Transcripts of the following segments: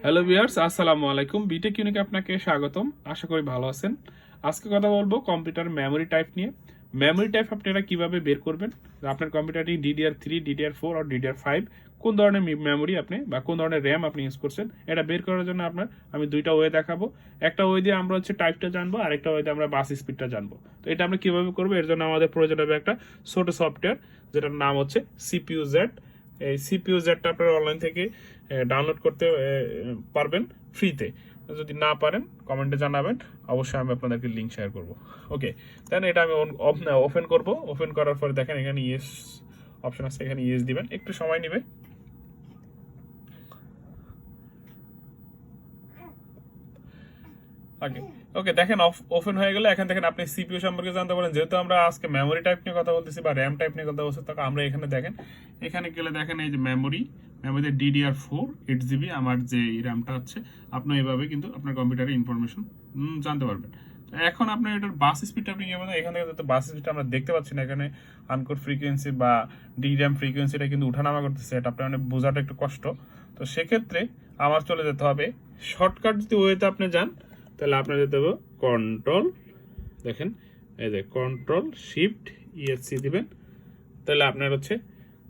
Hello viewers, আসসালামু আলাইকুম। B Tech ইউনিকে আপনাকে স্বাগতম। আশা করি ভালো আছেন। আজকে কথা বলবো কম্পিউটার মেমোরি টাইপ নিয়ে। মেমোরি টাইপ আপনারা কিভাবে বের করবেন, আপনার কম্পিউটারটি DDR3, DDR4 আর DDR5 কোন ধরনের মেমোরি আপনি বা কোন ধরনের র্যাম আপনি ইউজ করছেন, এটা বের করার জন্য আমি দুইটা ওয়ে দেখাবো। একটা ওয়ে দিয়ে আমরা টাইপটা জানবো, আর একটা ওয়ে দিয়ে আমরা বাস স্পিডটা জানবো। তো এটা আমরা কিভাবে করবো, এর জন্য আমাদের প্রয়োজন হবে একটা ছোট সফটওয়্যার, যেটার নাম হচ্ছে CPU Z। এই CPU Z-টা আপনারা অনলাইন থেকে ডাউনলোড করতে পারবেন ফ্রিতে। যদি না পারেন কমেন্টে জানাবেন, অবশ্যই আমি আপনাদেরকে লিঙ্ক শেয়ার করব। ওকে, দেন এটা আমি ওপেন করব। ওপেন করার পরে দেখেন এখানে ইয়েস অপশন আছে, এখানে ইয়েস দিবেন, একটু সময় নেবে। ওকে ওকে, দেখেন ওপেন হয়ে গেলে এখান থেকে আপনি সিপিইউ সম্পর্কে জানতে পারেন। যেহেতু আমরা আজকে মেমোরি টাইপ নিয়ে কথা বলতেছি বা র্যাম টাইপ নিয়ে কথা বলছি, তখন আমরা এখানে দেখেন, এখানে গেলে দেখেন এই যে মেমোরিতে DDR4 8GB আমার যে র্যামটা হচ্ছে, আপনি এইভাবে কিন্তু আপনার কম্পিউটারের ইনফরমেশন জানতে পারবেন। এখন আপনার এটার বাস স্পিডটা আপনি কি বলেন, এখান থেকে তো বাস স্পিডটা আমরা দেখতে পাচ্ছি না। এখানে আনকোড ফ্রিকোয়েন্সি বা DRAM ফ্রিকোয়েন্সিটা কিন্তু উঠানামা করতেছে, এটা আপনার মানে বোঝাটা একটু কষ্ট। তো সেক্ষেত্রে আমার চলে যেতে হবে শর্টকাট। যদি ওয়েতে আপনি যান, তাহলে আপনার যেতে হবে কন্ট্রোল, দেখেন এই যে কন্ট্রোল শিফট ESC দিবেন, তাহলে আপনার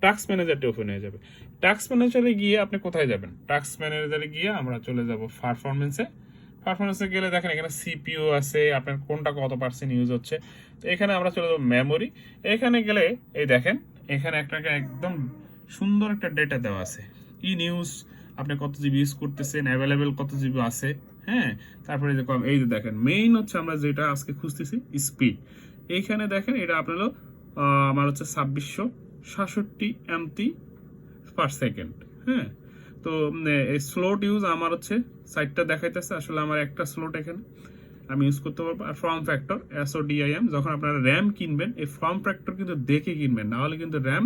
টাস্ক ম্যানেজারটি ওপেন হয়ে যাবে। টাস্ক ম্যানেজারে গিয়ে আপনি কোথায় যাবেন? টাস্ক ম্যানেজারে গিয়ে আমরা চলে যাব পারফরমেন্সে গেলে দেখেন এখানে CPU আছে, আপনার কোনটা কত % ইউজ হচ্ছে। তো এখানে আমরা চলে যাবো মেমোরি। এখানে গেলে এই দেখেন এখানে একটা একদম সুন্দর একটা ডেটা দেওয়া আছে, নিউজ আপনি কত জিবি ইউজ করতেছেন, অ্যাভেলেবেল কত জিবি আছে। হ্যাঁ, তারপরে এই যে দেখেন মেইন আমরা যেটা আজকে খুঁজতেছি স্পিড। এইখানে দেখেন এটা আপনার আমার 2667 MT পার সেকেন্ড। হ্যাঁ, তো এই স্লোট ইউজ আমার সাইটটা দেখাইতেছে, আসলে আমার একটা স্লোট এখানে আমি ইউজ করতে পারবো। আর ফর্ম ফ্যাক্টর SODIM, যখন আপনারা র্যাম কিনবেন এই ফর্ম ফ্যাক্টর কিন্তু দেখে কিনবেন, না হলে কিন্তু র্যাম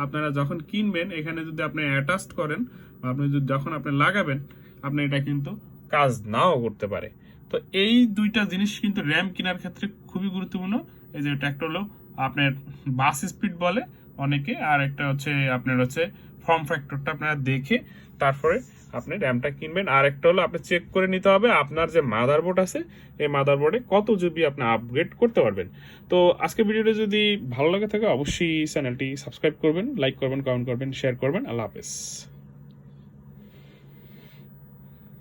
আপনারা যখন কিনবেন এখানে যদি আপনি অ্যাটাচ করেন বা আপনি যদি যখন আপনি লাগাবেন, আপনি এটা কিন্তু কাজ নাও করতে পারে। তো এই দুইটা জিনিস কিন্তু র্যাম কেনার ক্ষেত্রে খুবই গুরুত্বপূর্ণ। এই যে এটা একটা হলো আপনার বাস স্পিড বলে অনেকে, আর একটা আপনার ফর্ম ফ্যাক্টরটা আপনারা দেখে তারপরে আপনি র্যামটা কিনবেন। আর একটা হলো আপনি চেক করে নিতে হবে আপনার যে মাদারবোর্ড আছে, এই মাদারবোর্ডে কত জিবি আপনি আপগ্রেড করতে পারবেন। তো আজকে ভিডিওটা যদি ভালো লাগে থাকে অবশ্যই চ্যানেলটি সাবস্ক্রাইব করবেন, লাইক করবেন, কমেন্ট করবেন, শেয়ার করবেন। আল্লাহ হাফেজ।